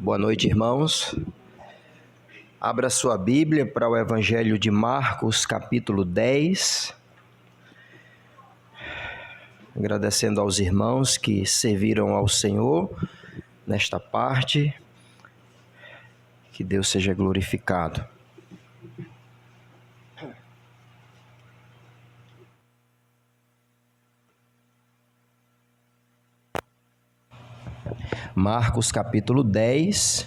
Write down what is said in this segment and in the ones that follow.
Boa noite, irmãos. Abra sua Bíblia para o Evangelho de Marcos, capítulo 10. Agradecendo aos irmãos que serviram ao Senhor nesta parte. Que Deus seja glorificado. Marcos capítulo 10,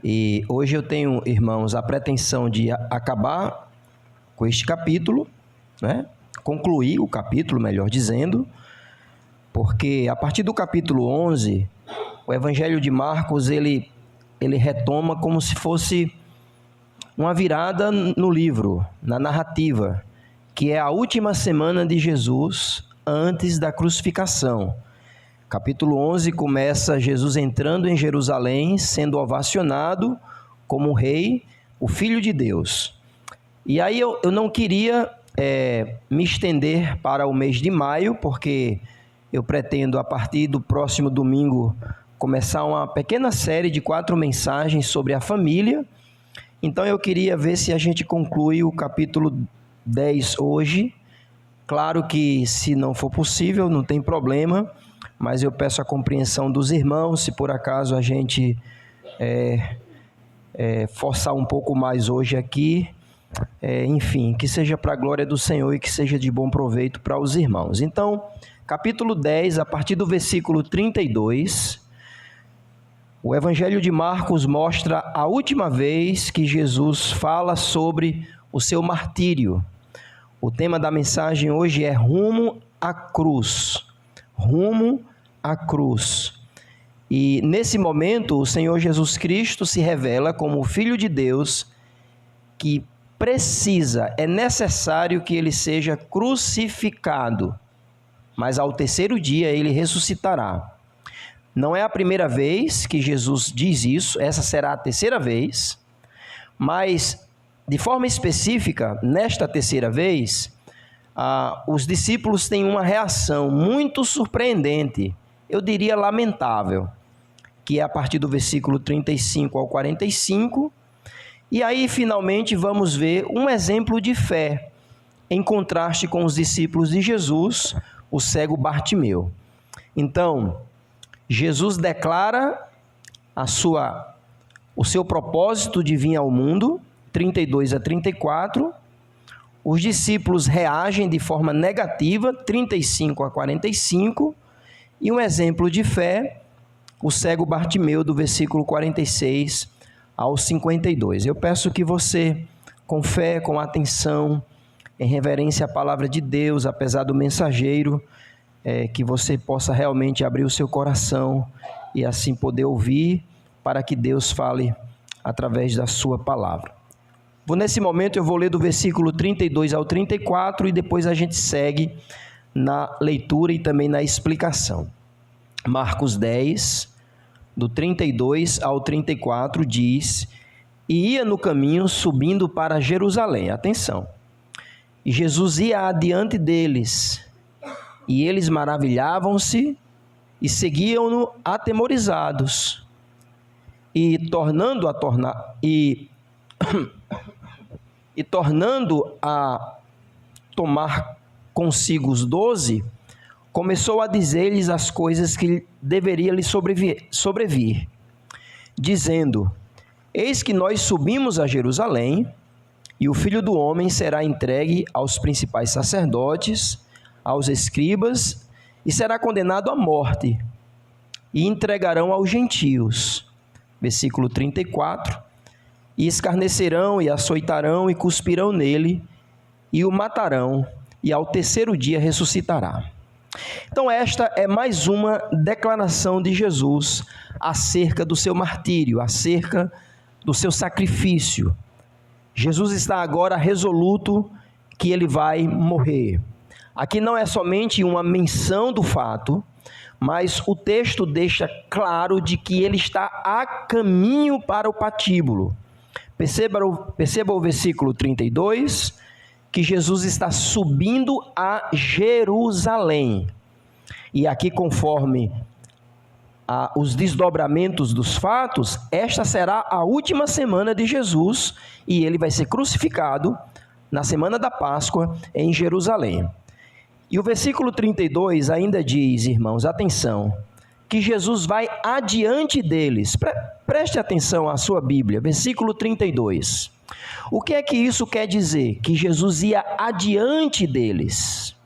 e hoje eu tenho, irmãos, a pretensão de acabar com este capítulo, concluir o capítulo, melhor dizendo, porque a partir do capítulo 11, o Evangelho de Marcos, ele retoma como se fosse uma virada no livro, na narrativa, que é a última semana de Jesus antes da crucificação. Capítulo 11 começa Jesus entrando em Jerusalém, sendo ovacionado como rei, o Filho de Deus. E aí eu não queria me estender para o mês de maio, porque eu pretendo, a partir do próximo domingo, começar uma pequena série de 4 mensagens sobre a família. Então eu queria ver se a gente conclui o capítulo 10 hoje. Claro que se não for possível, não tem problema, mas eu peço a compreensão dos irmãos, se por acaso a gente forçar um pouco mais hoje aqui, enfim, que seja para a glória do Senhor e que seja de bom proveito para os irmãos. Então, capítulo 10, a partir do versículo 32, o Evangelho de Marcos mostra a última vez que Jesus fala sobre o seu martírio. O tema da mensagem hoje é rumo à cruz. Rumo à cruz. E nesse momento o Senhor Jesus Cristo se revela como o Filho de Deus que é necessário que ele seja crucificado, mas ao terceiro dia ele ressuscitará. Não é a primeira vez que Jesus diz isso, essa será a terceira vez, mas de forma específica, nesta terceira vez, os discípulos têm uma reação muito surpreendente, eu diria lamentável, que é a partir do versículo 35 ao 45, e aí finalmente vamos ver um exemplo de fé, em contraste com os discípulos de Jesus, o cego Bartimeu. Então, Jesus declara o seu propósito de vir ao mundo, 32 a 34, os discípulos reagem de forma negativa, 35 a 45, e um exemplo de fé, o cego Bartimeu, do versículo 46 ao 52. Eu peço que você, com fé, com atenção, em reverência à palavra de Deus, apesar do mensageiro, que você possa realmente abrir o seu coração e assim poder ouvir, para que Deus fale através da sua palavra. Nesse momento eu vou ler do versículo 32 ao 34 e depois a gente segue na leitura e também na explicação. Marcos 10, do 32 ao 34 diz: E ia no caminho subindo para Jerusalém. Atenção! E Jesus ia adiante deles, e eles maravilhavam-se e seguiam-no atemorizados. E tornando a tomar consigo os 12, começou a dizer-lhes as coisas que deveria lhes sobrevir, dizendo: Eis que nós subimos a Jerusalém, e o Filho do Homem será entregue aos principais sacerdotes, aos escribas, e será condenado à morte, e entregarão aos gentios. Versículo 34. E escarnecerão, e açoitarão, e cuspirão nele, e o matarão, e ao terceiro dia ressuscitará. Então esta é mais uma declaração de Jesus acerca do seu martírio, acerca do seu sacrifício. Jesus está agora resoluto que ele vai morrer. Aqui não é somente uma menção do fato, mas o texto deixa claro de que ele está a caminho para o patíbulo. Perceba o versículo 32, que Jesus está subindo a Jerusalém. E aqui, conforme os desdobramentos dos fatos, esta será a última semana de Jesus e ele vai ser crucificado na semana da Páscoa em Jerusalém. E o versículo 32 ainda diz, irmãos, atenção, que Jesus vai adiante deles. Preste atenção à sua Bíblia, versículo 32. O que é que isso quer dizer? Que Jesus ia adiante deles.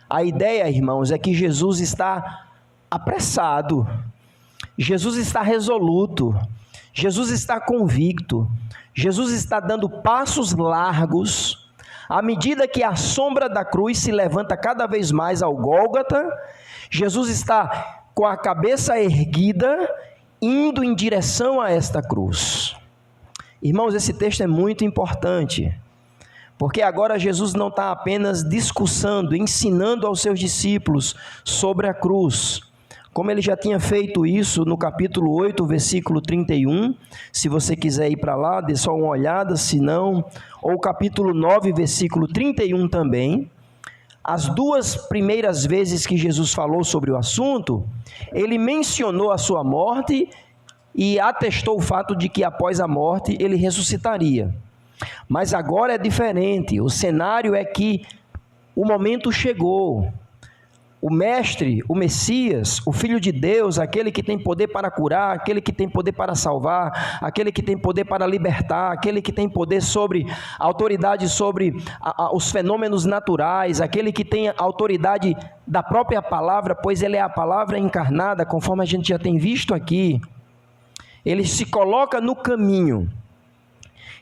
A ideia, irmãos, é que Jesus está apressado, Jesus está resoluto, Jesus está convicto, Jesus está dando passos largos, à medida que a sombra da cruz se levanta cada vez mais ao Gólgota, Jesus está com a cabeça erguida, indo em direção a esta cruz. Irmãos, esse texto é muito importante, porque agora Jesus não está apenas discursando, ensinando aos seus discípulos sobre a cruz, como ele já tinha feito isso no capítulo 8, versículo 31, se você quiser ir para lá, dê só uma olhada, se não, ou capítulo 9, versículo 31 também. As duas primeiras vezes que Jesus falou sobre o assunto, ele mencionou a sua morte e atestou o fato de que após a morte ele ressuscitaria. Mas agora é diferente, o cenário é que o momento chegou. O Mestre, o Messias, o Filho de Deus, aquele que tem poder para curar, aquele que tem poder para salvar, aquele que tem poder para libertar, aquele que tem poder sobre, autoridade sobre os fenômenos naturais, aquele que tem autoridade da própria palavra, pois ele é a palavra encarnada, conforme a gente já tem visto aqui. Ele se coloca no caminho.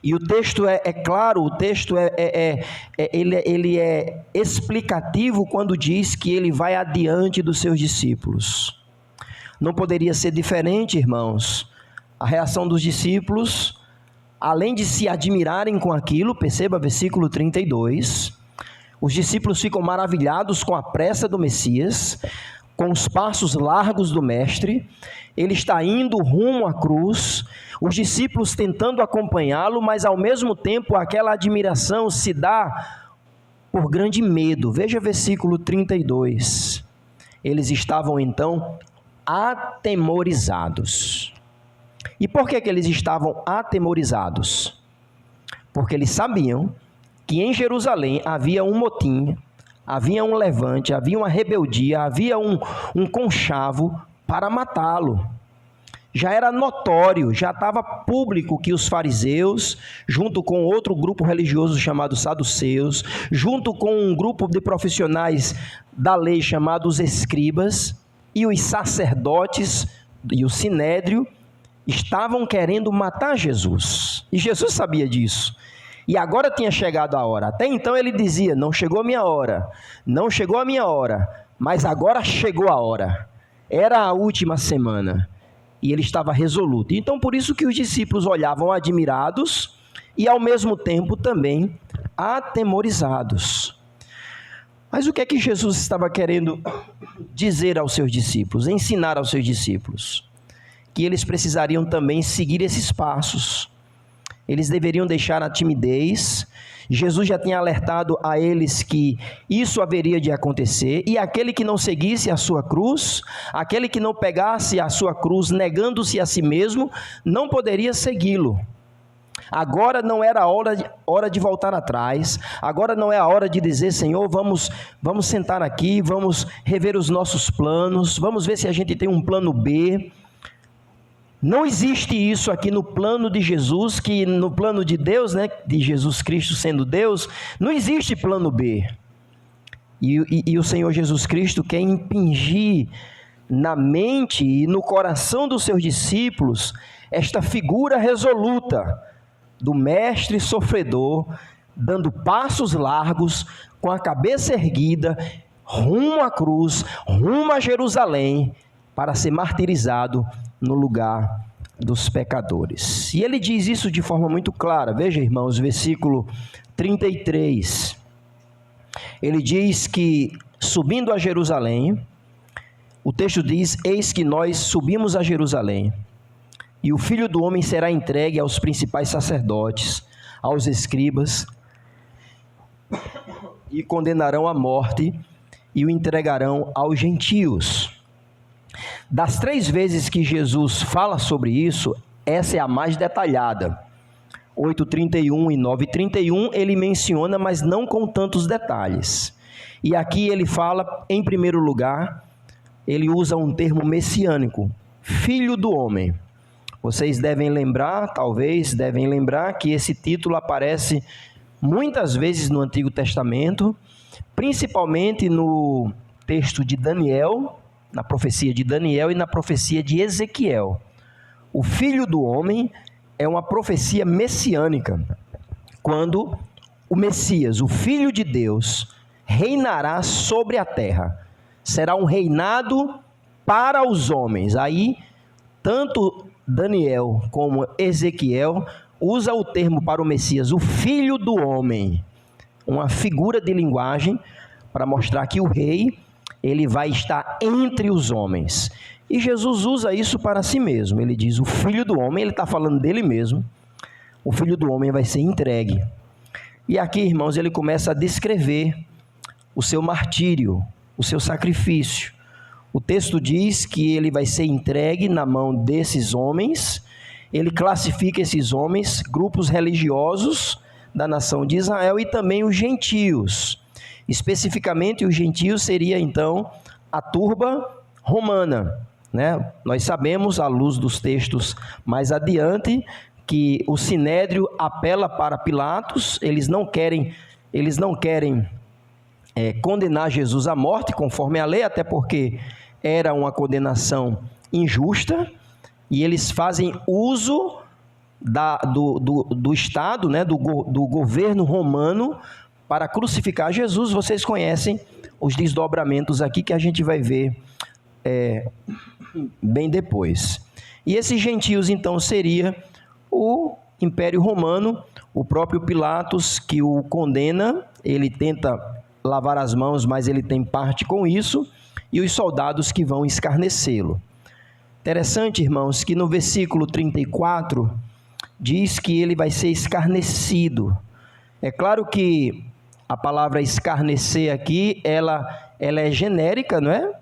E o texto é claro, o texto ele é explicativo quando diz que ele vai adiante dos seus discípulos. Não poderia ser diferente, irmãos. A reação dos discípulos, além de se admirarem com aquilo, perceba versículo 32, os discípulos ficam maravilhados com a pressa do Messias, com os passos largos do Mestre. Ele está indo rumo à cruz, os discípulos tentando acompanhá-lo, mas ao mesmo tempo aquela admiração se dá por grande medo. Veja versículo 32. Eles estavam então atemorizados. E por que eles estavam atemorizados? Porque eles sabiam que em Jerusalém havia um motim, havia um levante, havia uma rebeldia, havia um conchavo para matá-lo. Já era notório, já estava público que os fariseus, junto com outro grupo religioso chamado saduceus, junto com um grupo de profissionais da lei chamados escribas, e os sacerdotes e o sinédrio, estavam querendo matar Jesus. E Jesus sabia disso. E agora tinha chegado a hora. Até então ele dizia, não chegou a minha hora, não chegou a minha hora, mas agora chegou a hora. Era a última semana. E ele estava resoluto. Então, por isso que os discípulos olhavam admirados e, ao mesmo tempo, também atemorizados. Mas o que é que Jesus estava querendo dizer aos seus discípulos, ensinar aos seus discípulos? Que eles precisariam também seguir esses passos. Eles deveriam deixar a timidez. Jesus já tinha alertado a eles que isso haveria de acontecer, e aquele que não seguisse a sua cruz, aquele que não pegasse a sua cruz negando-se a si mesmo, não poderia segui-lo. Agora não era a hora de voltar atrás, agora não é a hora de dizer, Senhor, vamos sentar aqui, vamos rever os nossos planos, vamos ver se a gente tem um plano B. Não existe isso aqui no plano de Jesus, que no plano de Deus, né, de Jesus Cristo sendo Deus, não existe plano B. E o Senhor Jesus Cristo quer impingir na mente e no coração dos seus discípulos esta figura resoluta do mestre sofredor, dando passos largos, com a cabeça erguida, rumo à cruz, rumo a Jerusalém, para ser martirizado no lugar dos pecadores. E ele diz isso de forma muito clara. Veja, irmãos, versículo 33. Ele diz que, subindo a Jerusalém, o texto diz, eis que nós subimos a Jerusalém, e o Filho do Homem será entregue aos principais sacerdotes, aos escribas, e condenarão à morte, e o entregarão aos gentios. Das 3 vezes que Jesus fala sobre isso, essa é a mais detalhada. 8:31 e 9:31 ele menciona, mas não com tantos detalhes. E aqui ele fala, em primeiro lugar, ele usa um termo messiânico, Filho do Homem. Vocês devem lembrar, talvez devem lembrar, que esse título aparece muitas vezes no Antigo Testamento, principalmente no texto de Daniel, na profecia de Daniel e na profecia de Ezequiel. O Filho do Homem é uma profecia messiânica, quando o Messias, o Filho de Deus, reinará sobre a terra. Será um reinado para os homens. Aí, tanto Daniel como Ezequiel usa o termo para o Messias, o Filho do Homem, uma figura de linguagem para mostrar que o rei, ele vai estar entre os homens. E Jesus usa isso para si mesmo. Ele diz, o Filho do Homem, ele está falando dele mesmo, o Filho do Homem vai ser entregue. E aqui, irmãos, ele começa a descrever o seu martírio, o seu sacrifício. O texto diz que ele vai ser entregue na mão desses homens. Ele classifica esses homens, grupos religiosos da nação de Israel e também os gentios. Especificamente, os gentios seria então a turba romana, né? Nós sabemos, à luz dos textos mais adiante, que o Sinédrio apela para Pilatos. Eles não querem condenar Jesus à morte conforme a lei, até porque era uma condenação injusta, e eles fazem uso do Estado, né, do governo romano para crucificar Jesus. Vocês conhecem os desdobramentos aqui que a gente vai ver bem depois. E esses gentios então seria o Império Romano, o próprio Pilatos que o condena, ele tenta lavar as mãos, mas ele tem parte com isso, e os soldados que vão escarnecê-lo. Interessante, irmãos, que no versículo 34 diz que ele vai ser escarnecido. É claro que a palavra escarnecer aqui, ela é genérica, não é?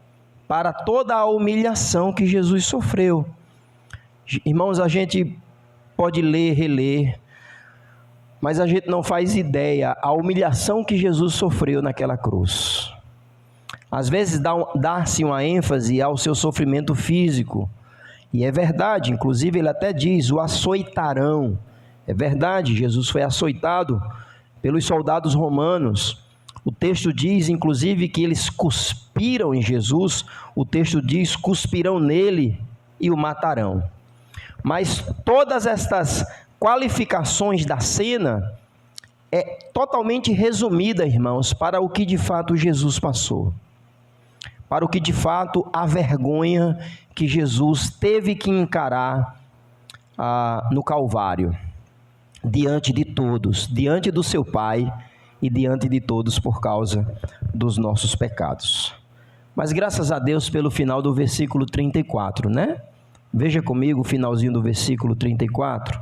Para toda a humilhação que Jesus sofreu. Irmãos, a gente pode ler, reler, mas a gente não faz ideia a humilhação que Jesus sofreu naquela cruz. Às vezes dá-se uma ênfase ao seu sofrimento físico, e é verdade, inclusive ele até diz, o açoitarão. É verdade, Jesus foi açoitado pelos soldados romanos. O texto diz, inclusive, que eles cuspiram em Jesus. O texto diz, cuspirão nele e o matarão. Mas todas estas qualificações da cena é totalmente resumida, irmãos, para o que de fato Jesus passou. Para o que de fato a vergonha que Jesus teve que encarar no Calvário, diante de todos, diante do seu Pai e diante de todos por causa dos nossos pecados. Mas graças a Deus pelo final do versículo 34, né? Veja comigo o finalzinho do versículo 34,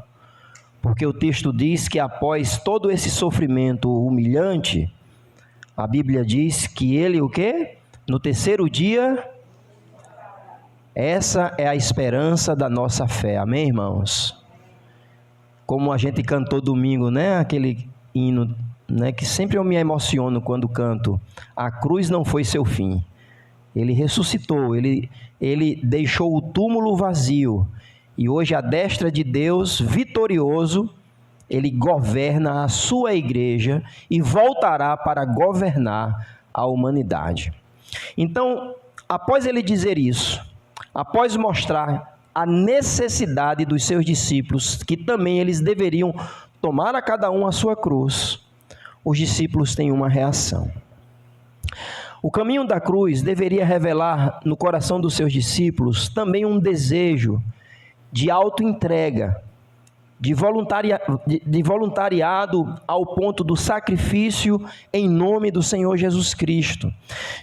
porque o texto diz que após todo esse sofrimento humilhante, a Bíblia diz que ele o quê? No terceiro dia, essa é a esperança da nossa fé, amém, irmãos? Como a gente cantou domingo, né? Aquele hino, né? Que sempre eu me emociono quando canto. A cruz não foi seu fim. Ele ressuscitou, ele deixou o túmulo vazio. E hoje, à destra de Deus, vitorioso, ele governa a sua igreja e voltará para governar a humanidade. Então, após ele dizer isso, após mostrar a necessidade dos seus discípulos, que também eles deveriam tomar a cada um a sua cruz, os discípulos têm uma reação. O caminho da cruz deveria revelar no coração dos seus discípulos também um desejo de autoentrega, de voluntariado ao ponto do sacrifício em nome do Senhor Jesus Cristo.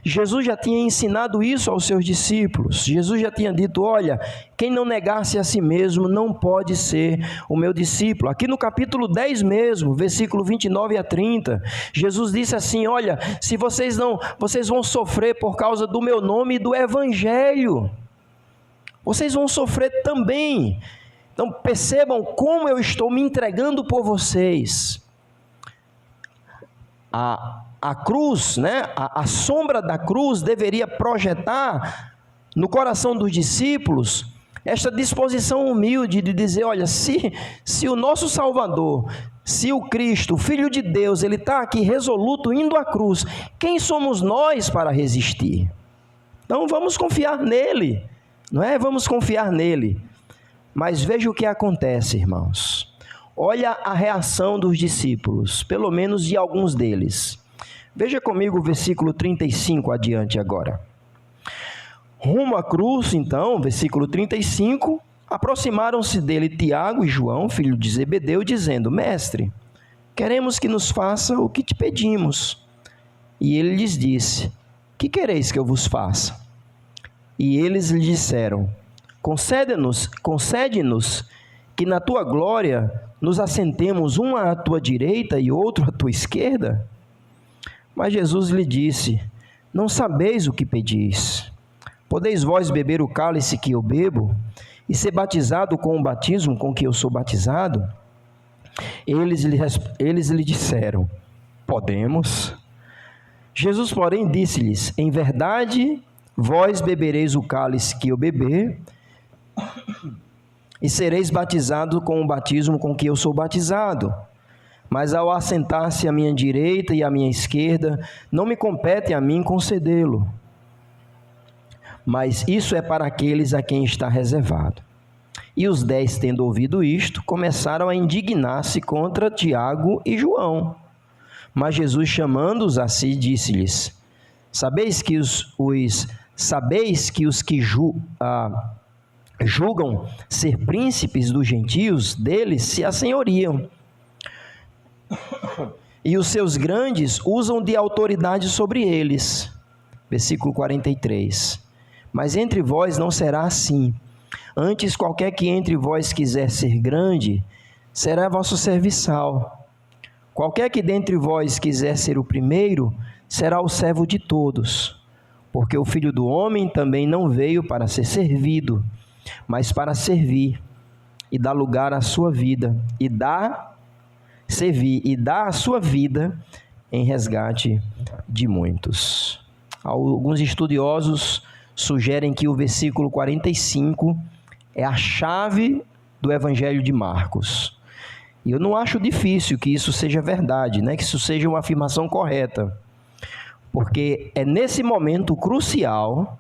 Jesus já tinha ensinado isso aos seus discípulos. Jesus já tinha dito, olha, quem não negasse a si mesmo não pode ser o meu discípulo. Aqui no capítulo 10 mesmo, versículo 29 a 30, Jesus disse assim, olha, se vocês vão sofrer por causa do meu nome e do Evangelho. vocês vão sofrer também. Então percebam como eu estou me entregando por vocês. A cruz, né? A sombra da cruz deveria projetar no coração dos discípulos esta disposição humilde de dizer, olha, se o nosso Salvador, se o Cristo, o Filho de Deus, ele está aqui resoluto indo à cruz, quem somos nós para resistir? Então vamos confiar nele, não é? Vamos confiar nele. Mas veja o que acontece, irmãos. Olha a reação dos discípulos, pelo menos de alguns deles. Veja comigo o versículo 35 adiante agora. Rumo à cruz, então, versículo 35, aproximaram-se dele Tiago e João, filho de Zebedeu, dizendo, Mestre, queremos que nos faça o que te pedimos. E ele lhes disse, que quereis que eu vos faça? E eles lhe disseram, concede-nos que na tua glória nos assentemos um à tua direita e outro à tua esquerda? Mas Jesus lhe disse, não sabeis o que pedis. Podeis vós beber o cálice que eu bebo e ser batizado com o batismo com que eu sou batizado? Eles lhe disseram, podemos. Jesus, porém, disse-lhes, em verdade, vós bebereis o cálice que eu beber e sereis batizados com o batismo com que eu sou batizado. Mas ao assentar-se à minha direita e à minha esquerda, não me compete a mim concedê-lo. Mas isso é para aqueles a quem está reservado. E os 10, tendo ouvido isto, começaram a indignar-se contra Tiago e João. Mas Jesus, chamando-os a si, disse-lhes, sabeis que os que julgam ser príncipes dos gentios, deles se assenhoriam. E os seus grandes usam de autoridade sobre eles. Versículo 43. Mas entre vós não será assim. Antes, qualquer que entre vós quiser ser grande, será vosso serviçal. Qualquer que dentre vós quiser ser o primeiro, será o servo de todos. Porque o Filho do Homem também não veio para ser servido, mas para servir, e dar lugar à sua vida, e dar a sua vida em resgate de muitos. Alguns estudiosos sugerem que o versículo 45 é a chave do Evangelho de Marcos. E eu não acho difícil que isso seja verdade, né? Que isso seja uma afirmação correta. Porque é nesse momento crucial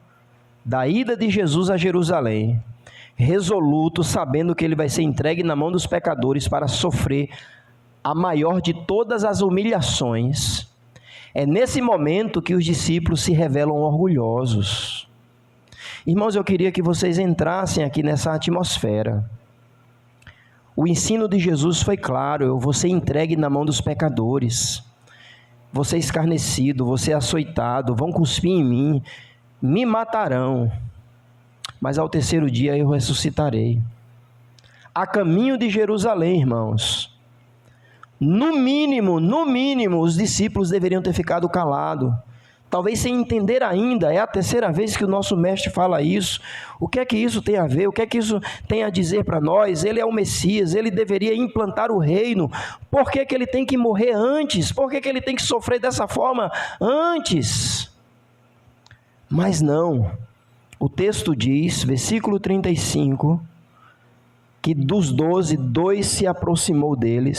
da ida de Jesus a Jerusalém, resoluto, sabendo que ele vai ser entregue na mão dos pecadores para sofrer a maior de todas as humilhações. É nesse momento que os discípulos se revelam orgulhosos. Irmãos, eu queria que vocês entrassem aqui nessa atmosfera. O ensino de Jesus foi claro, eu vou ser entregue na mão dos pecadores, vou ser escarnecido, vou ser açoitado, vão cuspir em mim, me matarão, mas ao terceiro dia eu ressuscitarei. A caminho de Jerusalém, irmãos, no mínimo, os discípulos deveriam ter ficado calados. Talvez sem entender ainda, é a terceira vez que o nosso mestre fala isso. O que é que isso tem a ver? O que é que isso tem a dizer para nós? Ele é o Messias, ele deveria implantar o reino. Por que ele tem que morrer antes? Por que ele tem que sofrer dessa forma antes? Mas não. O texto diz, versículo 35, que dos 12, 2 se aproximou dele,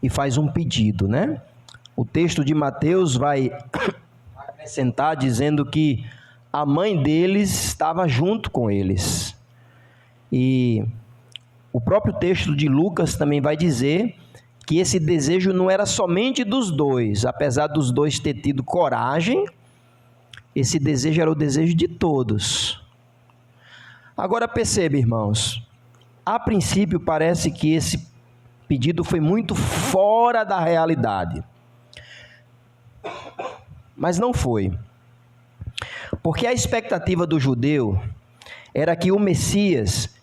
e faz um pedido, né? O texto de Mateus vai acrescentar dizendo que a mãe deles estava junto com eles. E o próprio texto de Lucas também vai dizer que esse desejo não era somente dos dois, apesar dos dois ter tido coragem, esse desejo era o desejo de todos. Agora perceba, irmãos, a princípio parece que esse pedido foi muito fora da realidade. Mas não foi. Porque a expectativa do judeu era que o Messias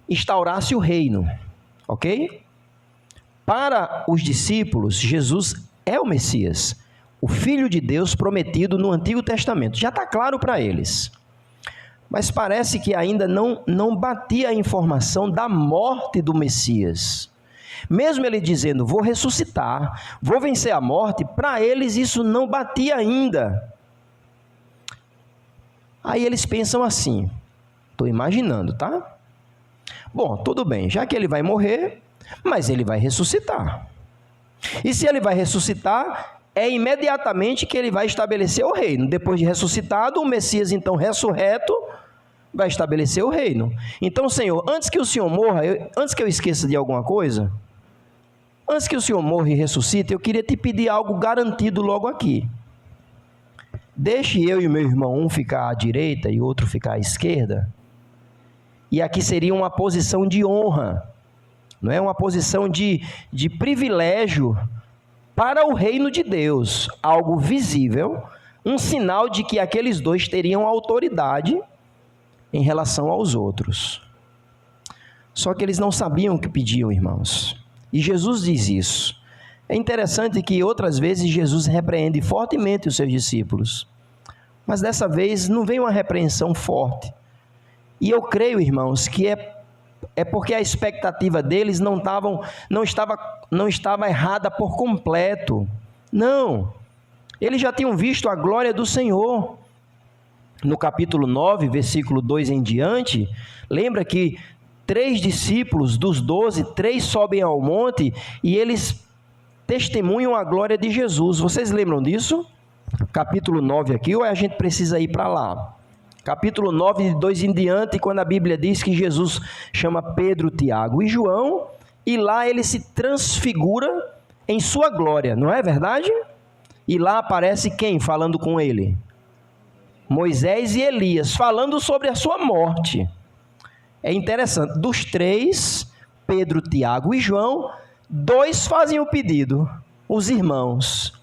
instaurasse o reino, ok? Para os discípulos, Jesus é o Messias. o Filho de Deus prometido no Antigo Testamento. Já está claro para eles. Mas parece que ainda não batia a informação da morte do Messias. Mesmo ele dizendo, vou ressuscitar, vou vencer a morte, para eles isso não batia ainda. Aí eles pensam assim, estou imaginando, tá? Bom, tudo bem, já que ele vai morrer, mas ele vai ressuscitar. E se ele vai ressuscitar, é imediatamente que ele vai estabelecer o reino. Depois de ressuscitado, o Messias então ressurreto vai estabelecer o reino. Então, Senhor, antes que o Senhor morra, antes que eu esqueça de alguma coisa, antes que o Senhor morra e ressuscite, eu queria te pedir algo garantido logo aqui. Deixe eu e meu irmão, um ficar à direita e outro ficar à esquerda. E aqui seria uma posição de honra, não é? Uma posição de privilégio para o reino de Deus, algo visível, um sinal de que aqueles dois teriam autoridade em relação aos outros. Só que eles não sabiam o que pediam, irmãos. E Jesus diz isso. É interessante que outras vezes Jesus repreende fortemente os seus discípulos. Mas dessa vez não veio uma repreensão forte. E eu creio, irmãos, que é porque a expectativa deles não estava errada por completo. Não. Eles já tinham visto a glória do Senhor. No capítulo 9, versículo 2 em diante, lembra que 3 discípulos dos 12, 3 sobem ao monte e eles testemunham a glória de Jesus. Vocês lembram disso? Capítulo 9 aqui, ou a gente precisa ir para lá? Capítulo 9, de 2 em diante, quando a Bíblia diz que Jesus chama Pedro, Tiago e João, e lá ele se transfigura em sua glória, não é verdade? E lá aparece quem falando com ele? Moisés e Elias, falando sobre a sua morte. É interessante, dos 3, Pedro, Tiago e João, 2 fazem o pedido, os irmãos.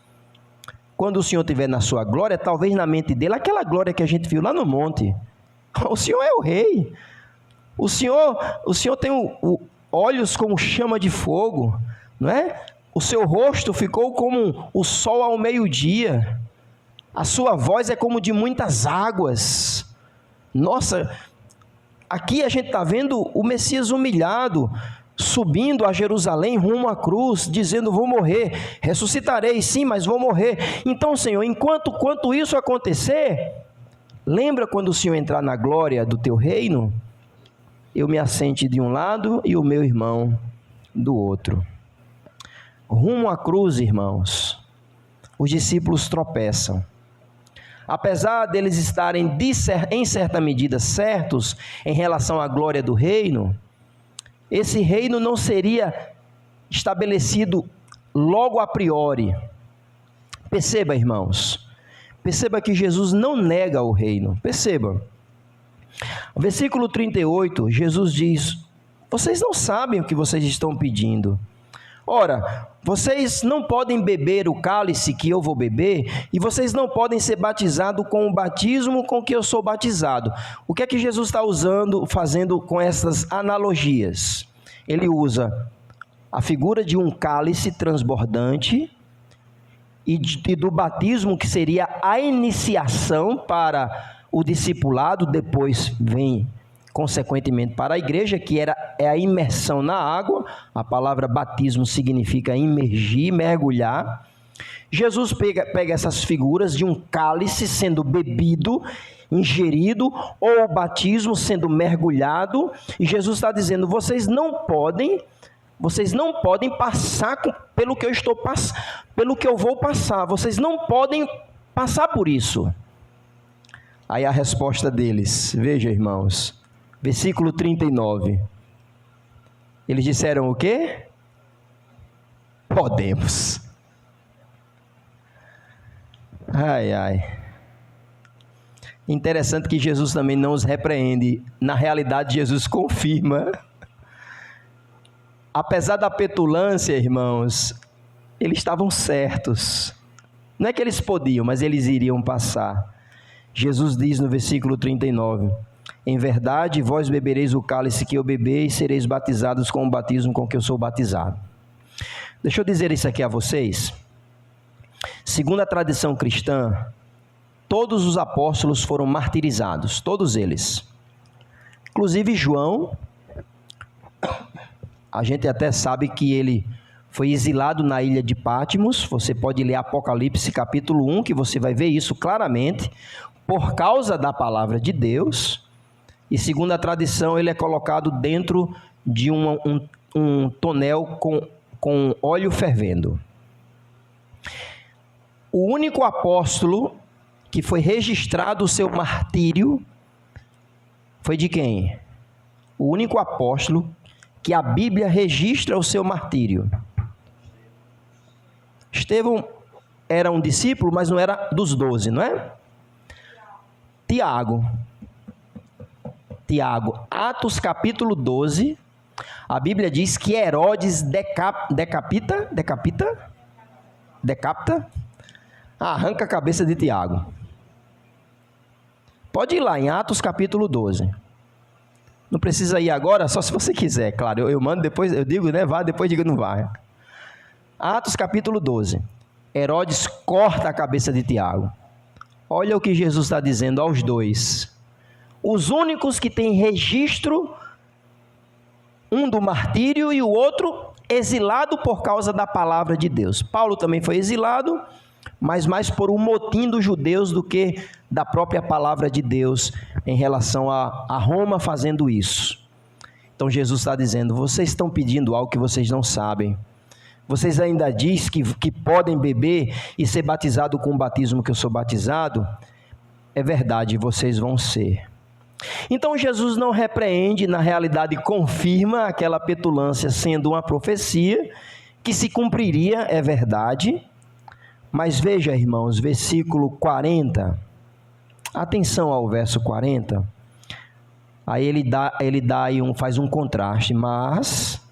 Quando o Senhor estiver na sua glória, talvez na mente dele, aquela glória que a gente viu lá no monte, o Senhor é o rei, o Senhor tem olhos como chama de fogo, não é? O seu rosto ficou como o sol ao meio-dia, a sua voz é como de muitas águas. Nossa, aqui a gente está vendo o Messias humilhado, subindo a Jerusalém rumo à cruz, dizendo, vou morrer, ressuscitarei sim, mas vou morrer. Então, Senhor, enquanto isso acontecer, lembra quando o Senhor entrar na glória do teu reino, eu me assente de um lado e o meu irmão do outro. Rumo à cruz, irmãos, os discípulos tropeçam. Apesar deles estarem em certa medida certos em relação à glória do reino, esse reino não seria estabelecido logo a priori. Perceba, irmãos, perceba que Jesus não nega o reino, perceba. Versículo 38, Jesus diz, vocês não sabem o que vocês estão pedindo. Ora, vocês não podem beber o cálice que eu vou beber, e vocês não podem ser batizados com o batismo com que eu sou batizado. O que é que Jesus está fazendo com essas analogias? Ele usa a figura de um cálice transbordante e do batismo, que seria a iniciação para o discipulado, depois vem consequentemente para a igreja, que é a imersão na água. A palavra batismo significa imergir, mergulhar. Jesus pega essas figuras de um cálice sendo bebido, ingerido, ou o batismo sendo mergulhado, e Jesus está dizendo, vocês não podem passar pelo que eu vou passar, vocês não podem passar por isso. Aí a resposta deles, veja, irmãos, versículo 39, eles disseram o quê? Podemos. Ai, ai. Interessante que Jesus também não os repreende. Na realidade, Jesus confirma. Apesar da petulância, irmãos, eles estavam certos. Não é que eles podiam, mas eles iriam passar. Jesus diz no versículo 39, em verdade, vós bebereis o cálice que eu bebi e sereis batizados com o batismo com que eu sou batizado. Deixa eu dizer isso aqui a vocês. segundo a tradição cristã, todos os apóstolos foram martirizados, todos eles. Inclusive João, a gente até sabe que ele foi exilado na ilha de Patmos. Você pode ler Apocalipse capítulo 1, que você vai ver isso claramente, por causa da palavra de Deus. E segundo a tradição, ele é colocado dentro de um tonel com óleo fervendo. O único apóstolo que foi registrado o seu martírio foi de quem? O único apóstolo que a Bíblia registra o seu martírio. Estevão era um discípulo, mas não era dos 12, não é? Tiago, Atos capítulo 12, a Bíblia diz que Herodes decapita, arranca a cabeça de Tiago. Pode ir lá em Atos capítulo 12. Não precisa ir agora, só se você quiser, claro. Eu mando depois, eu digo, né? Vá, depois digo não vai. Atos capítulo 12. Herodes corta a cabeça de Tiago. Olha o que Jesus está dizendo aos dois. Os únicos que têm registro, um do martírio e o outro exilado por causa da palavra de Deus. Paulo também foi exilado, mas mais por um motim dos judeus do que da própria palavra de Deus em relação a Roma fazendo isso. Então Jesus está dizendo, vocês estão pedindo algo que vocês não sabem. Vocês ainda dizem que podem beber e ser batizado com o batismo que eu sou batizado? É verdade, vocês vão ser. Então Jesus não repreende, na realidade confirma aquela petulância sendo uma profecia que se cumpriria, é verdade. Mas veja, irmãos, versículo 40, atenção ao verso 40, aí ele faz um contraste, mas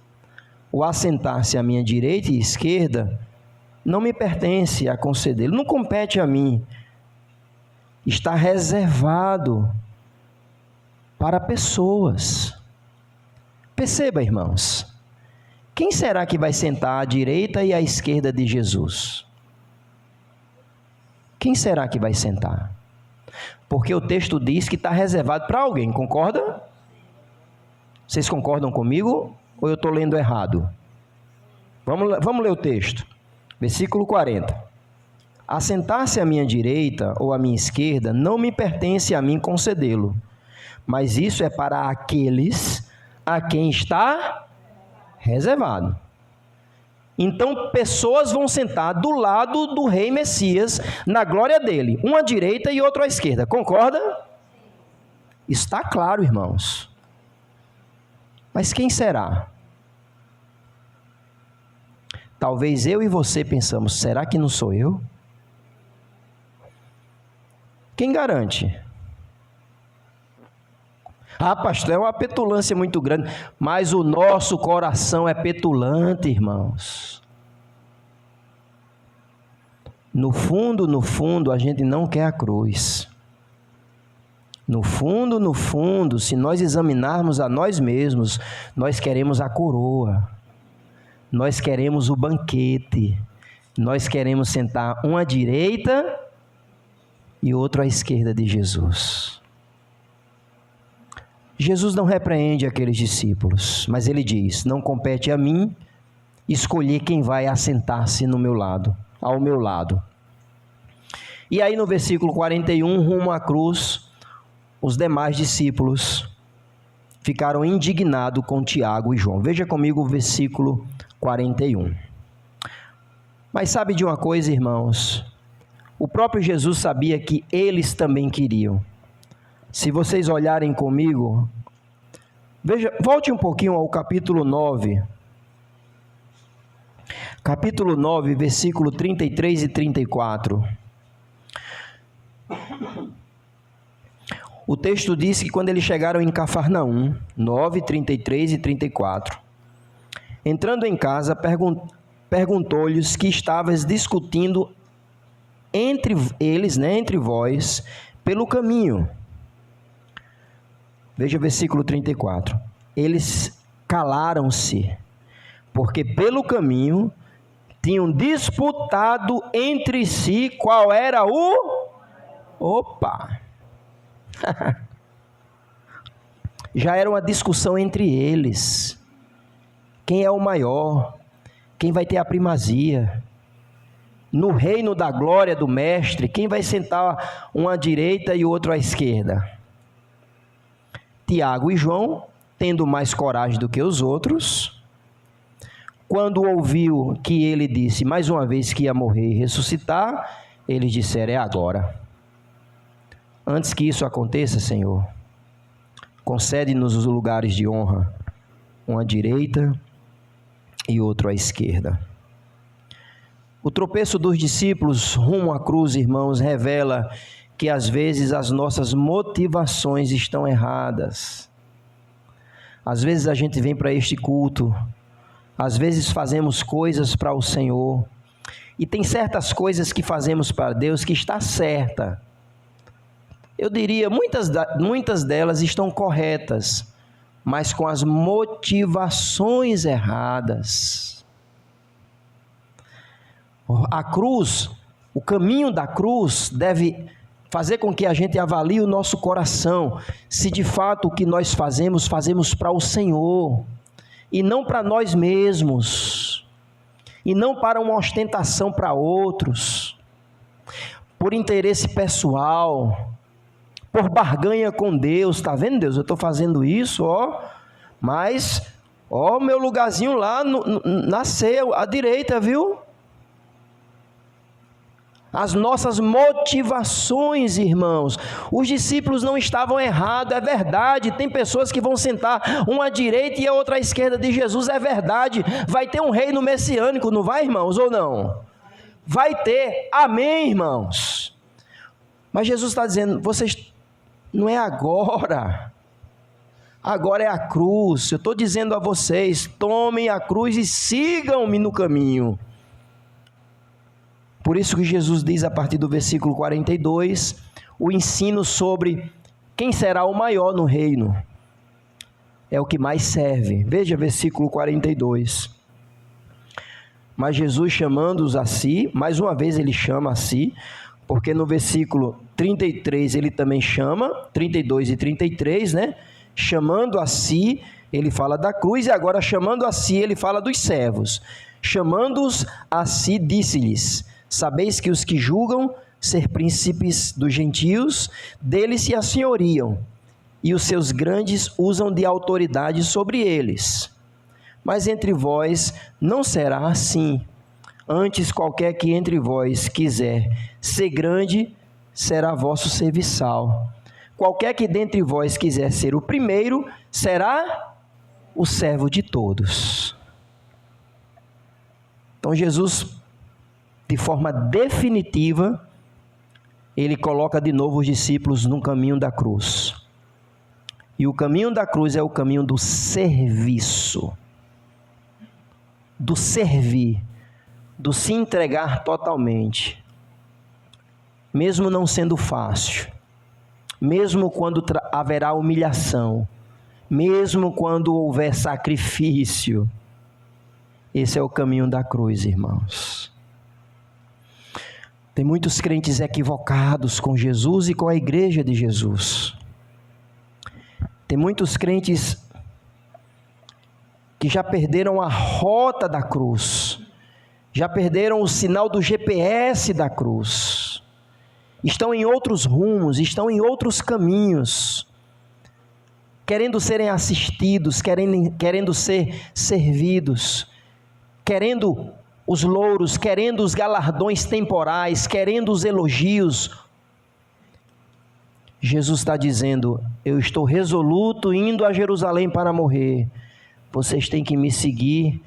o assentar-se à minha direita e esquerda não me pertence a conceder, não compete a mim, está reservado para pessoas. Perceba, irmãos, quem será que vai sentar à direita e à esquerda de Jesus? Quem será que vai sentar? Porque o texto diz que está reservado para alguém, concorda? Vocês concordam comigo ou eu estou lendo errado? Vamos ler o texto. Versículo 40. Assentar-se à minha direita ou à minha esquerda não me pertence a mim concedê-lo, mas isso é para aqueles a quem está reservado. Então, pessoas vão sentar do lado do rei Messias, na glória dele, um à direita e outro à esquerda, concorda? Está claro, irmãos. Mas quem será? Talvez eu e você pensamos, será que não sou eu? Quem garante? Ah, pastor, é uma petulância muito grande, mas o nosso coração é petulante, irmãos. No fundo, a gente não quer a cruz. No fundo, se nós examinarmos a nós mesmos, nós queremos a coroa, nós queremos o banquete, nós queremos sentar um à direita e outro à esquerda de Jesus. Jesus não repreende aqueles discípulos, mas ele diz, não compete a mim escolher quem vai assentar-se ao meu lado. E aí no versículo 41, rumo à cruz, os demais discípulos ficaram indignados com Tiago e João. Veja comigo o versículo 41. Mas sabe de uma coisa, irmãos? O próprio Jesus sabia que eles também queriam. Se vocês olharem comigo, veja, volte um pouquinho ao capítulo 9. Capítulo 9, versículo 33 e 34. O texto diz que quando eles chegaram em Cafarnaum, 9, 33 e 34, entrando em casa, perguntou-lhes que estavas discutindo entre eles, entre vós, pelo caminho. Veja o versículo 34. Eles calaram-se, porque pelo caminho tinham disputado entre si qual era o... Opa! Já era uma discussão entre eles. Quem é o maior? Quem vai ter a primazia? No reino da glória do mestre, quem vai sentar um à direita e o outro à esquerda? Tiago e João, tendo mais coragem do que os outros, quando ouviu que ele disse mais uma vez que ia morrer e ressuscitar, eles disseram: é agora. Antes que isso aconteça, Senhor, concede-nos os lugares de honra, um à direita e outro à esquerda. O tropeço dos discípulos rumo à cruz, irmãos, revela que às vezes as nossas motivações estão erradas. Às vezes a gente vem para este culto, às vezes fazemos coisas para o Senhor, e tem certas coisas que fazemos para Deus que está certa. Eu diria, muitas delas estão corretas, mas com as motivações erradas. A cruz, o caminho da cruz deve fazer com que a gente avalie o nosso coração, se de fato o que nós fazemos para o Senhor, e não para nós mesmos, e não para uma ostentação para outros, por interesse pessoal, por barganha com Deus. Está vendo, Deus? Eu estou fazendo isso, mas, meu lugarzinho lá nasceu à direita, viu? As nossas motivações, irmãos. Os discípulos não estavam errados, é verdade. Tem pessoas que vão sentar uma à direita e a outra à esquerda de Jesus, é verdade. Vai ter um reino messiânico, não vai, irmãos, ou não? Vai ter, amém, irmãos. Mas Jesus está dizendo: vocês, não é agora. Agora é a cruz. Eu estou dizendo a vocês: tomem a cruz e sigam-me no caminho. Por isso que Jesus diz a partir do versículo 42, o ensino sobre quem será o maior no reino. É o que mais serve. Veja versículo 42. Mas Jesus, chamando-os a si, mais uma vez ele chama a si, porque no versículo 33 ele também chama, 32 e 33, né? Chamando a si, ele fala da cruz, e agora chamando a si, ele fala dos servos. Chamando-os a si, disse-lhes: sabeis que os que julgam ser príncipes dos gentios, deles se assenhoriam, e os seus grandes usam de autoridade sobre eles. Mas entre vós não será assim. Antes, qualquer que entre vós quiser ser grande, será vosso serviçal. Qualquer que dentre vós quiser ser o primeiro, será o servo de todos. Então Jesus, de forma definitiva, ele coloca de novo os discípulos no caminho da cruz. E o caminho da cruz é o caminho do serviço, do servir, do se entregar totalmente, mesmo não sendo fácil, mesmo quando haverá humilhação, mesmo quando houver sacrifício. Esse é o caminho da cruz, irmãos. Tem muitos crentes equivocados com Jesus e com a igreja de Jesus. Tem muitos crentes que já perderam a rota da cruz, já perderam o sinal do GPS da cruz, estão em outros rumos, estão em outros caminhos, querendo serem assistidos, querendo ser servidos, querendo os louros, querendo os galardões temporais, querendo os elogios. Jesus está dizendo: eu estou resoluto indo a Jerusalém para morrer. Vocês têm que me seguir.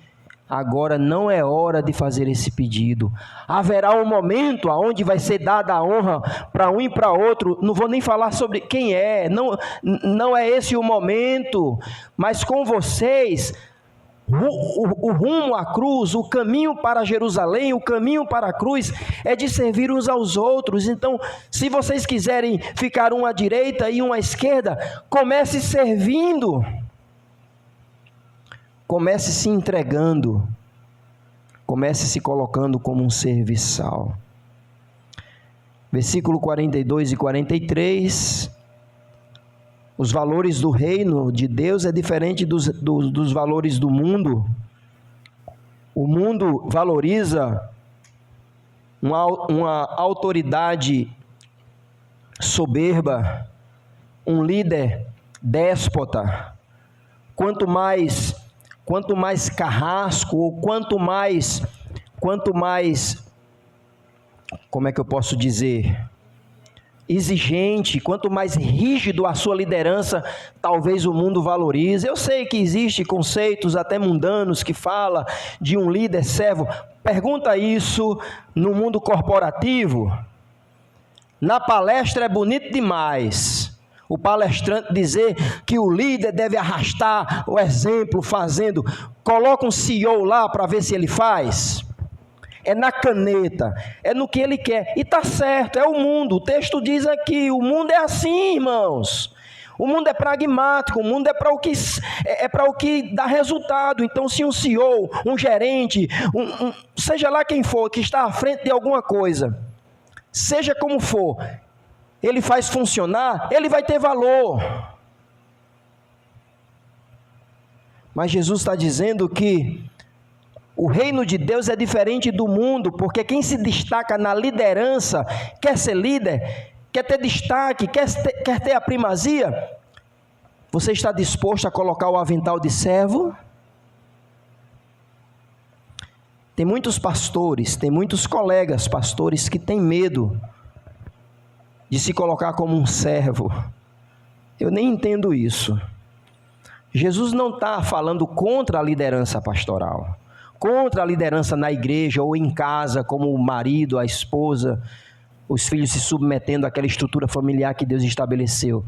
Agora não é hora de fazer esse pedido. Haverá um momento onde vai ser dada a honra para um e para outro. Não vou nem falar sobre quem é. Não é esse o momento. Mas com vocês, o rumo à cruz, o caminho para Jerusalém, o caminho para a cruz é de servir uns aos outros. Então, se vocês quiserem ficar um à direita e um à esquerda, comece servindo, comece se entregando, Comece se colocando como um serviçal. Versículo 42 e 43. Os valores do reino de Deus é diferente dos valores do mundo. O mundo valoriza uma autoridade soberba, um líder déspota. Quanto mais carrasco, ou quanto mais, como é que eu posso dizer, exigente, quanto mais rígido a sua liderança, talvez o mundo valorize. Eu sei que existem conceitos até mundanos que falam de um líder servo. Pergunta isso no mundo corporativo. Na palestra é bonito demais o palestrante dizer que o líder deve arrastar o exemplo fazendo. Coloca um CEO lá para ver se ele faz. É na caneta, é no que ele quer. E está certo, é o mundo. O texto diz aqui, o mundo é assim, irmãos. O mundo é pragmático, o mundo é para o que dá resultado. Então, se um CEO, um gerente, seja lá quem for, que está à frente de alguma coisa, seja como for, ele faz funcionar, ele vai ter valor. Mas Jesus está dizendo que o reino de Deus é diferente do mundo, porque quem se destaca na liderança, quer ser líder, quer ter destaque, quer ter a primazia, você está disposto a colocar o avental de servo? Tem muitos pastores, tem muitos colegas pastores que têm medo de se colocar como um servo. Eu nem entendo isso. Jesus não está falando contra a liderança pastoral, contra a liderança na igreja ou em casa, como o marido, a esposa, os filhos se submetendo àquela estrutura familiar que Deus estabeleceu.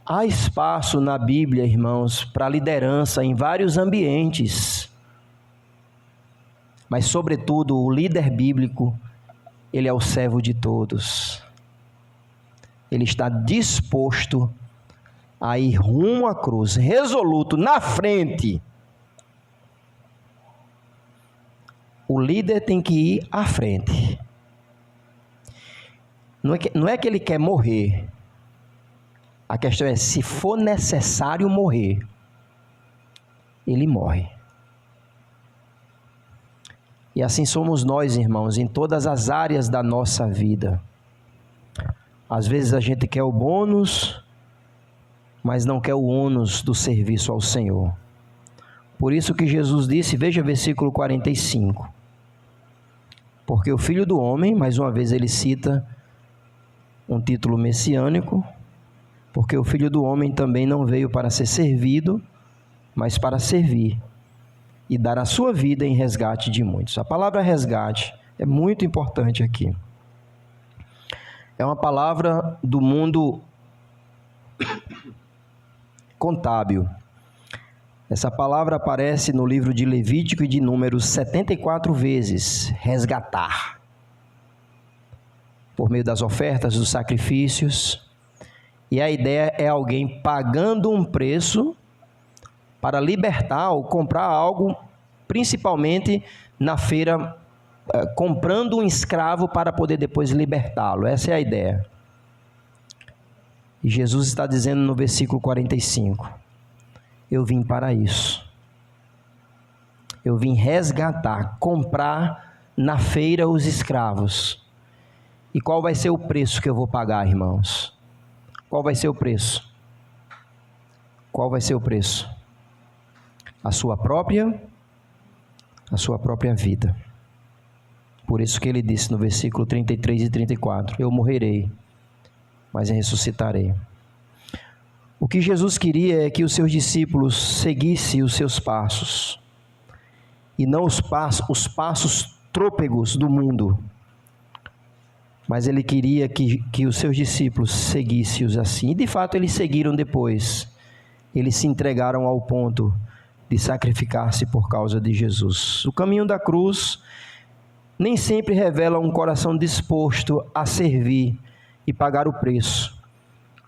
Há espaço na Bíblia, irmãos, para liderança em vários ambientes. Mas, sobretudo, o líder bíblico, ele é o servo de todos. Ele está disposto a ir rumo à cruz, resoluto, na frente. O líder tem que ir à frente. Não é que ele quer morrer. A questão é, se for necessário morrer, ele morre. E assim somos nós, irmãos, em todas as áreas da nossa vida. Às vezes a gente quer o bônus, mas não quer o ônus do serviço ao Senhor. Por isso que Jesus disse, veja versículo 45. Porque o Filho do Homem, mais uma vez ele cita um título messiânico, porque o Filho do Homem também não veio para ser servido, mas para servir e dar a sua vida em resgate de muitos. A palavra resgate é muito importante aqui. É uma palavra do mundo contábil. Essa palavra aparece no livro de Levítico e de Números 74 vezes, resgatar. Por meio das ofertas, dos sacrifícios. E a ideia é alguém pagando um preço para libertar ou comprar algo, principalmente na feira, comprando um escravo para poder depois libertá-lo. Essa é a ideia. E Jesus está dizendo no versículo 45, eu vim para isso. Eu vim resgatar, comprar na feira os escravos. E qual vai ser o preço que eu vou pagar, irmãos? Qual vai ser o preço? Qual vai ser o preço? A sua própria vida. Por isso que ele disse no versículo 33 e 34, eu morrerei, mas ressuscitarei. O que Jesus queria é que os seus discípulos seguissem os seus passos, e não os passos trôpegos do mundo, mas ele queria que os seus discípulos seguissem-os assim, e de fato eles seguiram depois, eles se entregaram ao ponto de sacrificar-se por causa de Jesus. O caminho da cruz nem sempre revela um coração disposto a servir e pagar o preço.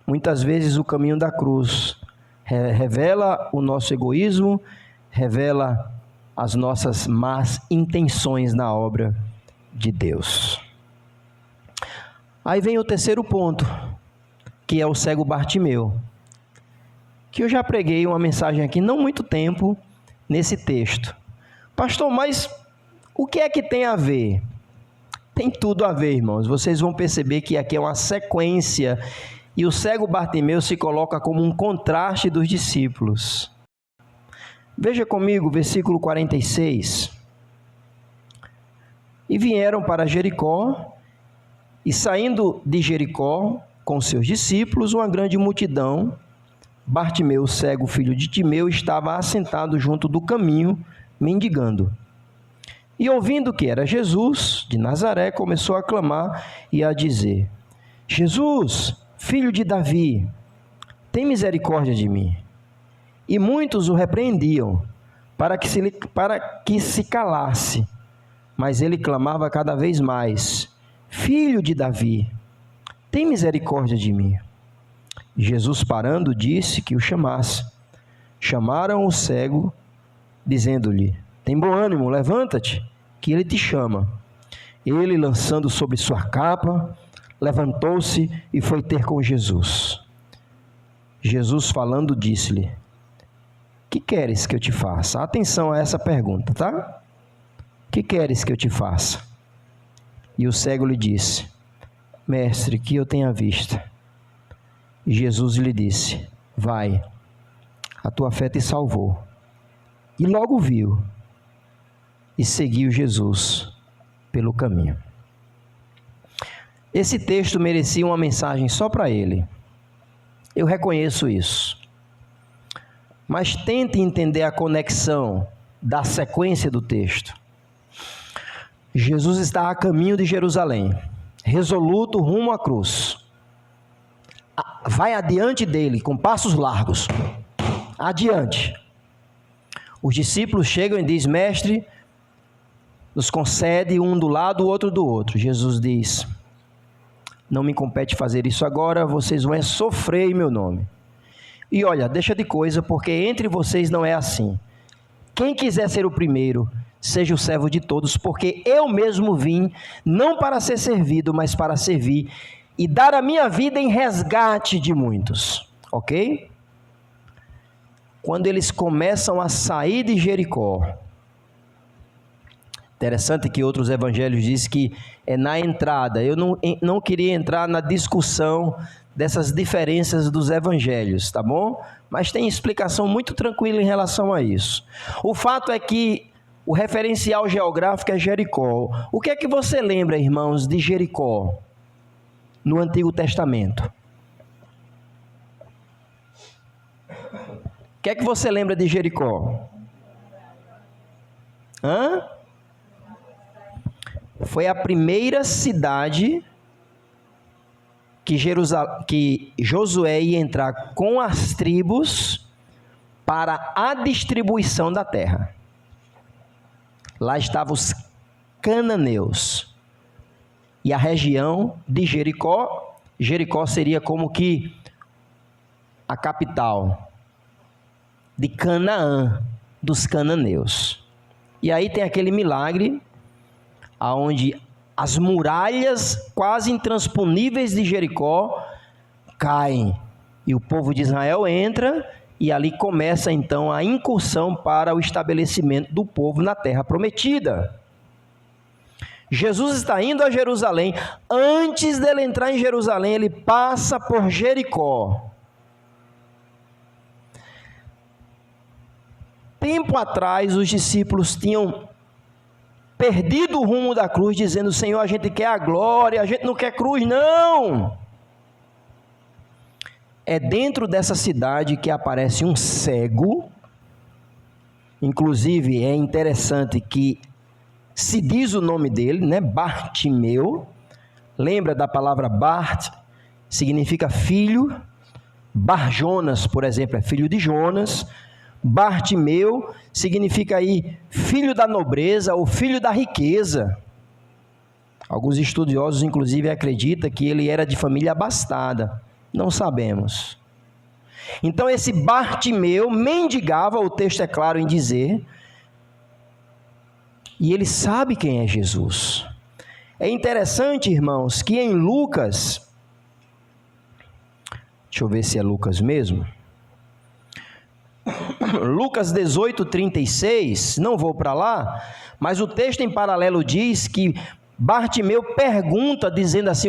Muitas vezes o caminho da cruz revela o nosso egoísmo, revela as nossas más intenções na obra de Deus. Aí vem o terceiro ponto, que é o cego Bartimeu, que eu já preguei uma mensagem aqui não muito tempo nesse texto. Pastor, mas o que é que tem a ver? Tem tudo a ver, irmãos. Vocês vão perceber que aqui é uma sequência e o cego Bartimeu se coloca como um contraste dos discípulos. Veja comigo, versículo 46. E vieram para Jericó, e saindo de Jericó com seus discípulos, uma grande multidão, Bartimeu, cego, filho de Timeu, estava assentado junto do caminho, mendigando. E ouvindo que era Jesus de Nazaré, começou a clamar e a dizer: Jesus, filho de Davi, tem misericórdia de mim. E muitos o repreendiam para que se calasse. Mas ele clamava cada vez mais: Filho de Davi, tem misericórdia de mim. Jesus, parando, disse que o chamasse. Chamaram o cego, dizendo-lhe: Tem bom ânimo, levanta-te, que ele te chama. Ele, lançando sobre sua capa, levantou-se e foi ter com Jesus. Jesus, falando, disse-lhe: Que queres que eu te faça? Atenção a essa pergunta, tá? Que queres que eu te faça? E o cego lhe disse: Mestre, que eu tenha vista. E Jesus lhe disse: Vai, a tua fé te salvou. E logo viu e seguiu Jesus pelo caminho. Esse texto merecia uma mensagem só para ele. Eu reconheço isso. Mas tente entender a conexão da sequência do texto. Jesus está a caminho de Jerusalém, resoluto rumo à cruz. Vai adiante dele, com passos largos. Adiante. Os discípulos chegam e dizem: Mestre, nos concede um do lado, o outro do outro. Jesus diz: Não me compete fazer isso agora, vocês vão sofrer em meu nome. E olha, deixa de coisa, porque entre vocês não é assim. Quem quiser ser o primeiro, seja o servo de todos, porque eu mesmo vim, não para ser servido, mas para servir e dar a minha vida em resgate de muitos. Ok? Quando eles começam a sair de Jericó, interessante que outros evangelhos dizem que é na entrada. Eu não queria entrar na discussão dessas diferenças dos evangelhos, tá bom? Mas tem explicação muito tranquila em relação a isso. O fato é que o referencial geográfico é Jericó. O que é que você lembra, irmãos, de Jericó no Antigo Testamento? O que é que você lembra de Jericó? Foi a primeira cidade que Josué ia entrar com as tribos para a distribuição da terra. Lá estavam os cananeus. E a região de Jericó, Jericó seria como que a capital de Canaã, dos cananeus. E aí tem aquele milagre, onde as muralhas quase intransponíveis de Jericó caem. E o povo de Israel entra, e ali começa então a incursão para o estabelecimento do povo na terra prometida. Jesus está indo a Jerusalém. Antes dele entrar em Jerusalém, ele passa por Jericó. Tempo atrás, os discípulos tinham perdido o rumo da cruz, dizendo: Senhor, a gente quer a glória, a gente não quer cruz, não. É dentro dessa cidade que aparece um cego. Inclusive, é interessante que se diz o nome dele, né? Bartimeu. Lembra da palavra Bart? Significa filho. Bar-Jonas, por exemplo, é filho de Jonas. Bartimeu significa aí filho da nobreza ou filho da riqueza. Alguns estudiosos, inclusive, acreditam que ele era de família abastada. Não sabemos. Então, esse Bartimeu mendigava, o texto é claro em dizer, E ele sabe quem é Jesus. É interessante, irmãos, que em Lucas, deixa eu ver se é Lucas mesmo, Lucas 18:36, não vou para lá, mas o texto em paralelo diz que Bartimeu pergunta, dizendo assim: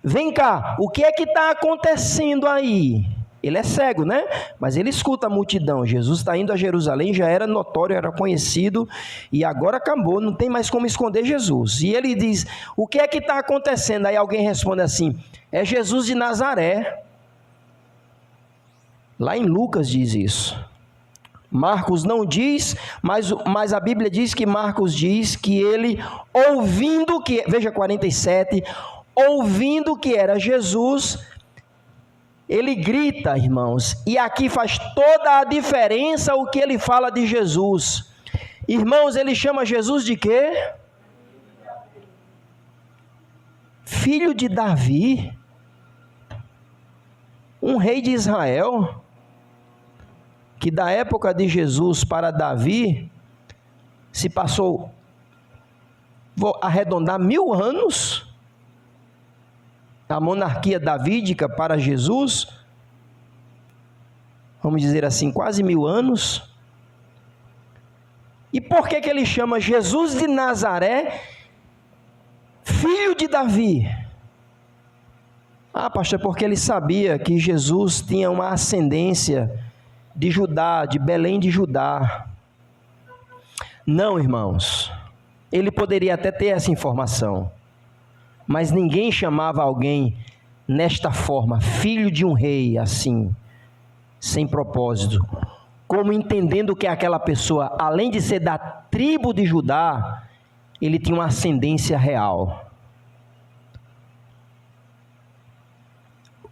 vem cá, o que é que está acontecendo aí? Ele é cego, né? Mas ele escuta a multidão. Jesus está indo a Jerusalém, já era notório, era conhecido, e agora acabou, não tem mais como esconder Jesus. E ele diz: o que é que está acontecendo? Aí alguém responde assim: é Jesus de Nazaré. Lá em Lucas diz isso. Marcos não diz, mas a Bíblia diz que Marcos diz que ele, ouvindo que, veja 47, ouvindo que era Jesus, ele grita, irmãos, e aqui faz toda a diferença o que ele fala de Jesus. Irmãos, ele chama Jesus de quê? Filho de Davi, um rei de Israel, que da época de Jesus para Davi, se passou, vou arredondar, 1000 anos, a monarquia davídica para Jesus, vamos dizer assim, quase 1000 anos. E por que ele chama Jesus de Nazaré, filho de Davi? Ah, pastor, porque ele sabia que Jesus tinha uma ascendência de Judá, de Belém de Judá. Não, irmãos, ele poderia até ter essa informação, mas ninguém chamava alguém nesta forma, filho de um rei, assim, sem propósito, como entendendo que aquela pessoa, além de ser da tribo de Judá, ele tinha uma ascendência real.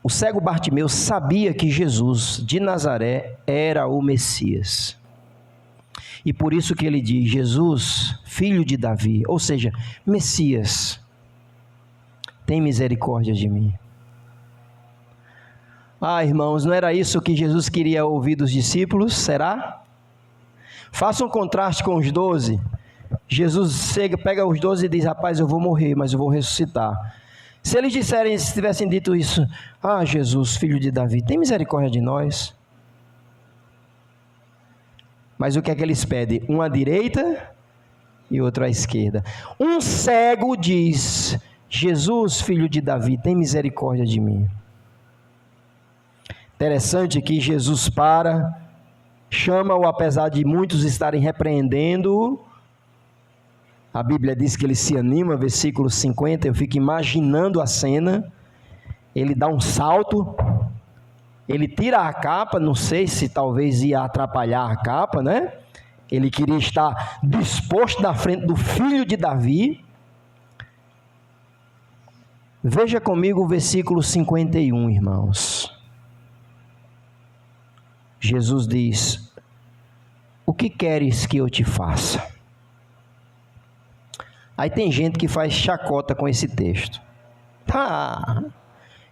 O cego Bartimeu sabia que Jesus de Nazaré era o Messias. E por isso que ele diz: Jesus, filho de Davi, ou seja, Messias, tem misericórdia de mim. Ah, irmãos, não era isso que Jesus queria ouvir dos discípulos? Será? Faça um contraste com os 12. Jesus pega os 12 e diz: rapaz, eu vou morrer, mas eu vou ressuscitar. Se eles se tivessem dito isso: ah, Jesus, filho de Davi, tem misericórdia de nós. Mas o que é que eles pedem? Um à direita e outro à esquerda. Um cego diz: Jesus, filho de Davi, tem misericórdia de mim. Interessante que Jesus chama-o, apesar de muitos estarem repreendendo-o. A Bíblia diz que ele se anima, versículo 50, eu fico imaginando a cena. Ele dá um salto, ele tira a capa, não sei se talvez ia atrapalhar a capa, né? Ele queria estar disposto na frente do filho de Davi. Veja comigo o versículo 51, irmãos. Jesus diz: o que queres que eu te faça? Aí tem gente que faz chacota com esse texto.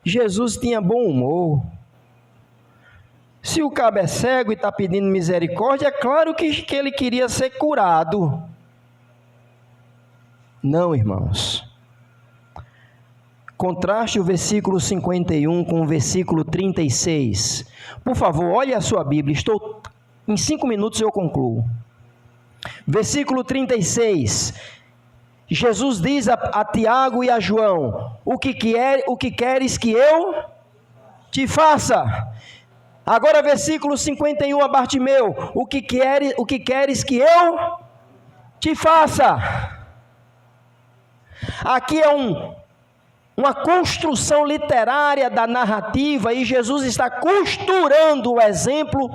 Jesus tinha bom humor. Se o cabo é cego e está pedindo misericórdia, é claro que ele queria ser curado. Não, irmãos. Contraste o versículo 51 com o versículo 36. Por favor, olhe a sua Bíblia. Em 5 minutos eu concluo. Versículo 36. Jesus diz a Tiago e a João: o que queres que eu te faça? Agora versículo 51 a Bartimeu: o que queres que eu te faça? Aqui é uma construção literária da narrativa, e Jesus está costurando o exemplo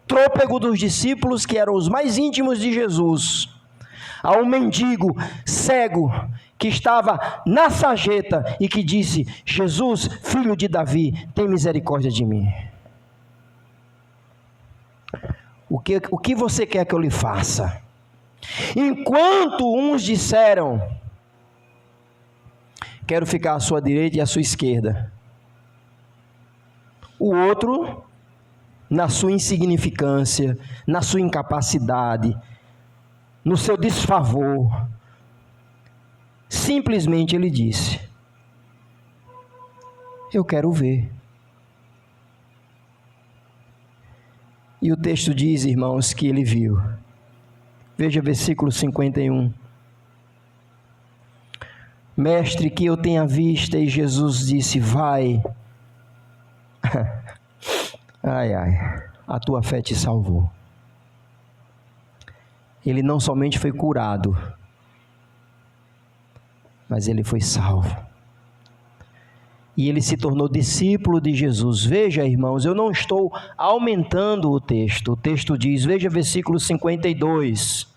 trôpego dos discípulos, que eram os mais íntimos de Jesus, a um mendigo cego que estava na sarjeta e que disse: Jesus, filho de Davi, tem misericórdia de mim. O que você quer que eu lhe faça? Enquanto uns disseram: quero ficar à sua direita e à sua esquerda, o outro, na sua insignificância, na sua incapacidade, no seu desfavor. Simplesmente ele disse: eu quero ver. E o texto diz, irmãos, que ele viu. Veja versículo 51. Mestre, que eu tenha vista. E Jesus disse: vai. Ai, ai, a tua fé te salvou. Ele não somente foi curado, mas ele foi salvo. E ele se tornou discípulo de Jesus. Veja, irmãos, eu não estou aumentando o texto. O texto diz, veja versículo 52.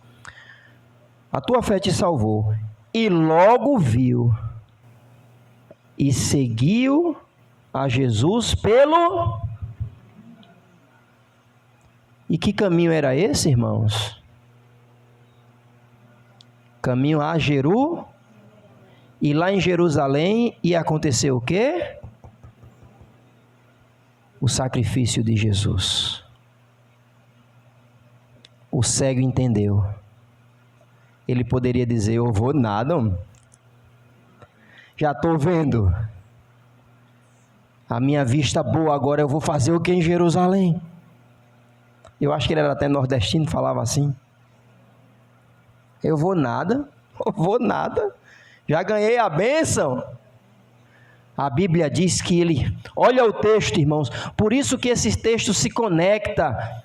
A tua fé te salvou. E logo viu e seguiu a Jesus pelo... E que caminho era esse, irmãos? Caminho a Jerusalém. E lá em Jerusalém ia acontecer o quê? O sacrifício de Jesus. O cego entendeu. Ele poderia dizer: eu vou nada, já estou vendo. A minha vista boa, agora eu vou fazer o que em Jerusalém? Eu acho que ele era até nordestino, falava assim. Eu vou nada. Já ganhei a bênção. A Bíblia diz que ele... Olha o texto, irmãos. Por isso que esse texto se conecta.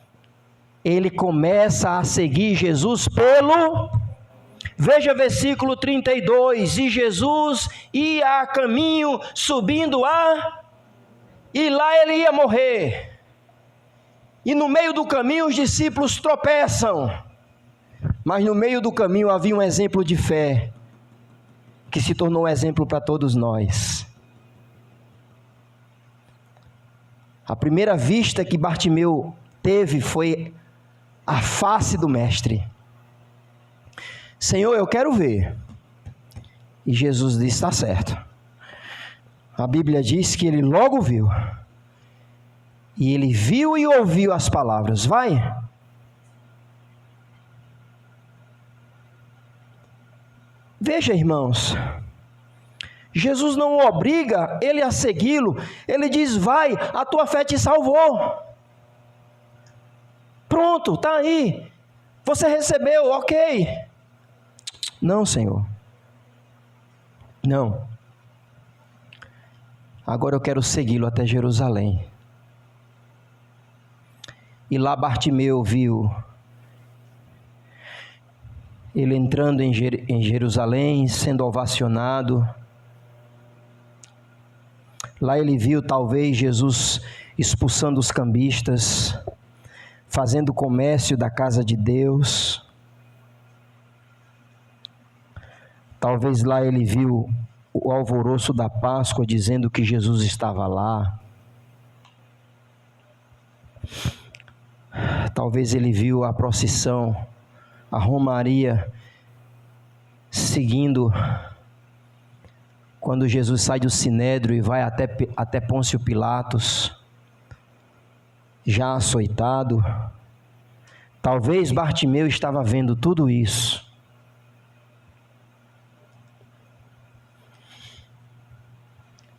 Ele começa a seguir Jesus pelo... Veja versículo 32. E Jesus ia a caminho subindo e lá ele ia morrer. E no meio do caminho os discípulos tropeçam. Mas no meio do caminho havia um exemplo de fé, que se tornou um exemplo para todos nós. A primeira vista que Bartimeu teve foi a face do Mestre. Senhor, eu quero ver. E Jesus disse: está certo. A Bíblia diz que ele logo viu. E ele viu e ouviu as palavras: vai. Veja, irmãos, Jesus não obriga ele a segui-lo. Ele diz: vai, a tua fé te salvou. Pronto, está aí. Você recebeu, ok. Não, Senhor. Não. Agora eu quero segui-lo até Jerusalém. E lá Bartimeu viu ele entrando em Jerusalém, sendo ovacionado. Lá ele viu talvez Jesus expulsando os cambistas, fazendo comércio da casa de Deus. Talvez lá ele viu o alvoroço da Páscoa, dizendo que Jesus estava lá. Talvez ele viu a procissão, a romaria, seguindo, quando Jesus sai do Sinédrio e vai até Pôncio Pilatos, já açoitado. Talvez Bartimeu estava vendo tudo isso.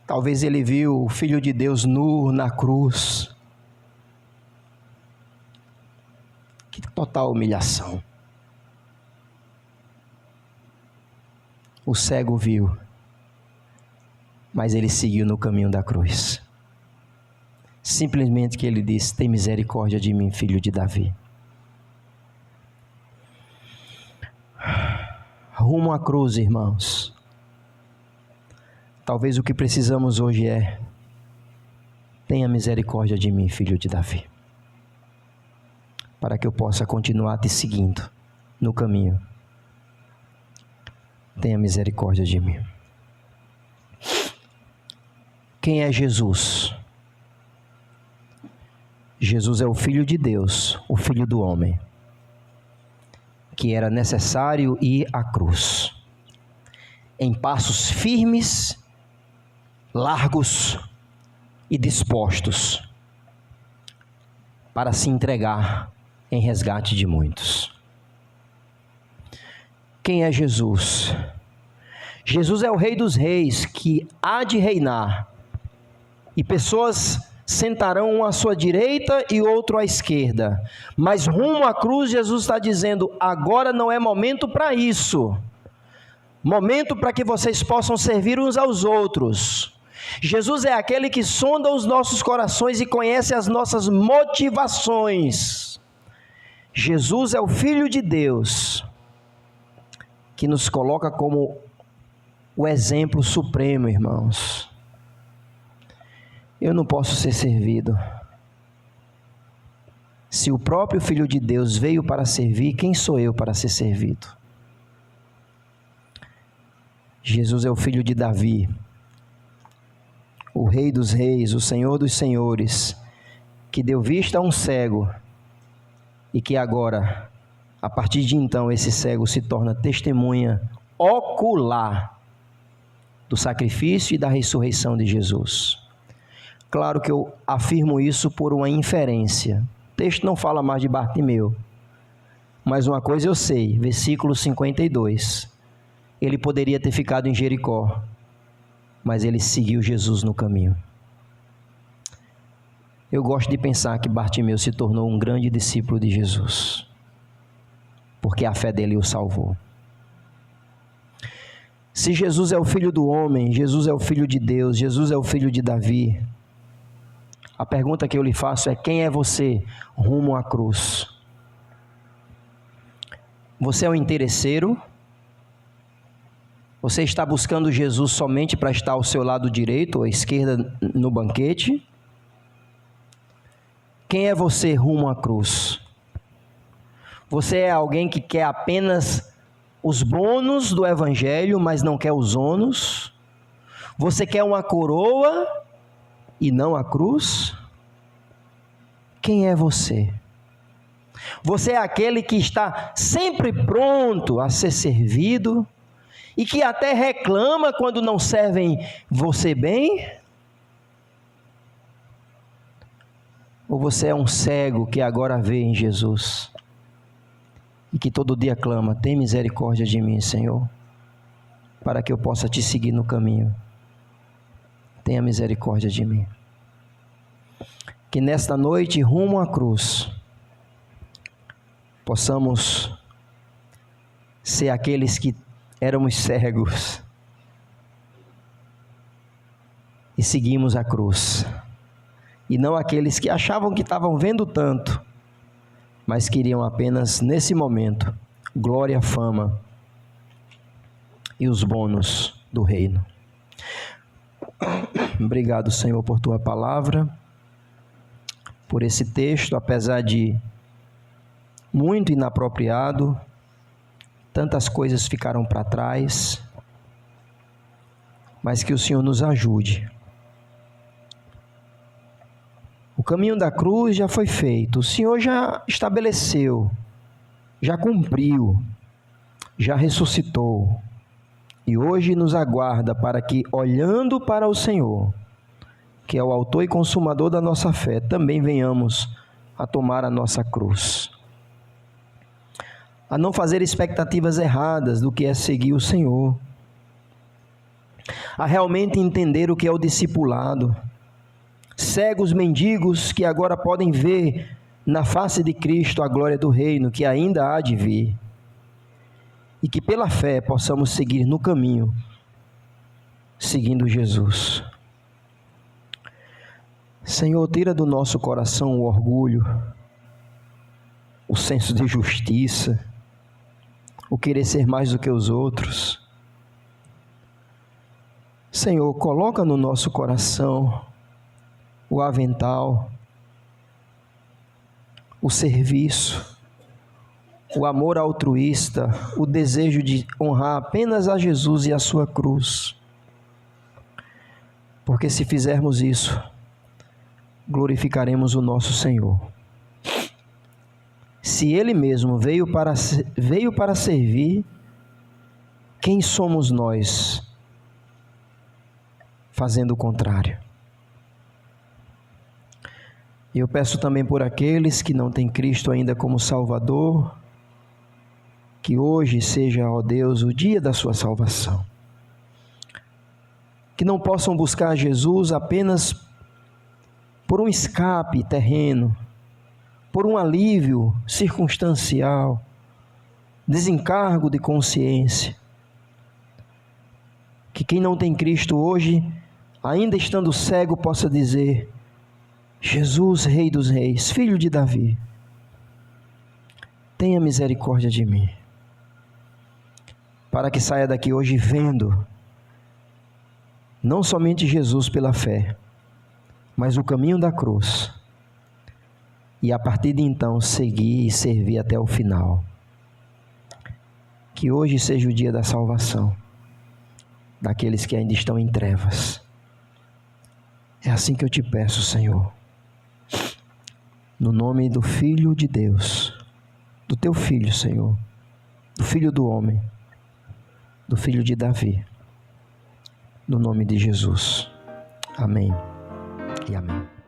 Talvez ele viu o Filho de Deus nu na cruz. Que total humilhação. O cego viu, mas ele seguiu no caminho da cruz. Simplesmente que ele disse: tem misericórdia de mim, filho de Davi. Rumo à cruz, irmãos. Talvez o que precisamos hoje é: tenha misericórdia de mim, filho de Davi, para que eu possa continuar te seguindo no caminho. Tenha misericórdia de mim. Quem é Jesus? Jesus é o Filho de Deus, o Filho do homem, que era necessário ir à cruz, em passos firmes, largos e dispostos, para se entregar em resgate de muitos. quem é Jesus. Jesus é o Rei dos Reis, que há de reinar. E pessoas sentarão um à sua direita e outro à esquerda. Mas rumo à cruz, Jesus está dizendo, agora não é momento para isso. Momento para que vocês possam servir uns aos outros. Jesus é aquele que sonda os nossos corações e conhece as nossas motivações. Jesus é o Filho de Deus, que nos coloca como o exemplo supremo, irmãos. Eu não posso ser servido. Se o próprio Filho de Deus veio para servir, quem sou eu para ser servido? Jesus é o filho de Davi, o Rei dos Reis, o Senhor dos Senhores, que deu vista a um cego e que agora, a partir de então, esse cego se torna testemunha ocular do sacrifício e da ressurreição de Jesus. Claro que eu afirmo isso por uma inferência. O texto não fala mais de Bartimeu, mas uma coisa eu sei, versículo 52, ele poderia ter ficado em Jericó, mas ele seguiu Jesus no caminho. Eu gosto de pensar que Bartimeu se tornou um grande discípulo de Jesus, porque a fé dele o salvou. Se Jesus é o Filho do homem, Jesus é o Filho de Deus, Jesus é o Filho de Davi, a pergunta que eu lhe faço é: quem é você rumo à cruz? Você é um interesseiro? Você está buscando Jesus somente para estar ao seu lado direito ou à esquerda no banquete? Quem é você rumo à cruz? Você é alguém que quer apenas os bônus do Evangelho, mas não quer os ônus? Você quer uma coroa e não a cruz? Quem é você? Você é aquele que está sempre pronto a ser servido e que até reclama quando não servem você bem? Ou você é um cego que agora vê em Jesus e que todo dia clama: tem misericórdia de mim, Senhor, para que eu possa te seguir no caminho. Tenha misericórdia de mim. Que nesta noite, rumo à cruz, possamos ser aqueles que éramos cegos e seguimos a cruz, e não aqueles que achavam que estavam vendo tanto, mas queriam apenas, nesse momento, glória, fama e os bônus do reino. Obrigado, Senhor, por tua palavra, por esse texto, apesar de muito inapropriado, tantas coisas ficaram para trás, mas que o Senhor nos ajude. O caminho da cruz já foi feito, o Senhor já estabeleceu, já cumpriu, já ressuscitou, e hoje nos aguarda para que, olhando para o Senhor, que é o autor e consumador da nossa fé, também venhamos a tomar a nossa cruz, a não fazer expectativas erradas do que é seguir o Senhor, a realmente entender o que é o discipulado, cegos mendigos que agora podem ver na face de Cristo a glória do reino que ainda há de vir, e que pela fé possamos seguir no caminho, seguindo Jesus. Senhor, tira do nosso coração o orgulho, o senso de justiça, o querer ser mais do que os outros. Senhor, coloca no nosso coração o avental, o serviço, o amor altruísta, o desejo de honrar apenas a Jesus e a sua cruz. Porque se fizermos isso, glorificaremos o nosso Senhor. Se Ele mesmo veio para servir, quem somos nós fazendo o contrário? E eu peço também por aqueles que não têm Cristo ainda como Salvador, Que hoje seja, ó Deus, o dia da sua salvação. Que não possam buscar Jesus apenas por um escape terreno, por um alívio circunstancial, desencargo de consciência. Que quem não tem Cristo hoje, ainda estando cego, possa dizer: Jesus, Rei dos Reis, Filho de Davi, tenha misericórdia de mim. Para que saia daqui hoje vendo não somente Jesus pela fé, mas o caminho da cruz, e a partir de então seguir e servir até o final. Que hoje seja o dia da salvação daqueles que ainda estão em trevas. É assim que eu te peço, Senhor, no nome do Filho de Deus, do teu Filho, Senhor, do Filho do homem, do Filho de Davi, no nome de Jesus. Amém e amém.